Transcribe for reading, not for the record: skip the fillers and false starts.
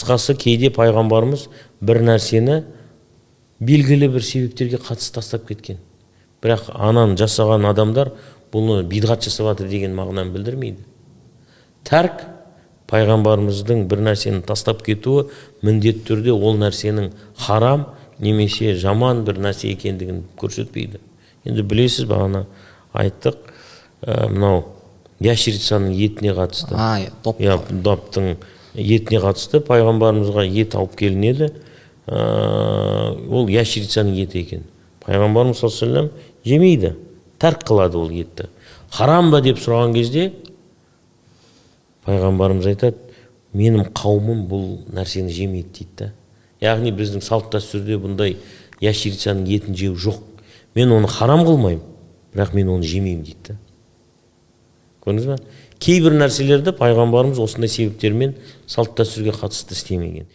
Қысқасы кейде пайғамбарымыз бір нәрсені белгілі бір себептерге қатысты тастап кеткен. Бірақ ананы жасаған адамдар бұны бидғат жасап жатыр деген мағынаны білдірмейді. Тәрк пайғамбарымыздың бір нәрсені тастап кетуі міндетті түрде ол нәрсенің харам немесе жаман бір нәрсе екендігін көрсетпейді. Енді білесіз, бағана айттық, мынау яшерицаның етіне қатысты. Доптың етіне қатысты пайғамбарымызға ет алып келінеді. Ол яшерицаның еті екен. Пайғамбарымыз саллаллаху алейхи вассалам жемейді, тәрк қылады ол етті. Харам ба деп сұраған кезде пайғамбарымыз айтады, менің қауымым бұл нәрсені жемейді дейді. Яғни біздің салт дәстүрде бұндай яшерицаның етін жеу жоқ. Мен оны харам қылмаймын, бірақ мен оны жемеймін дейді. Көрдіңіз бе? Кейбір нәрселерді пайғамбарымыз осындай себептермен салт дәстүрге қатысты істемеген.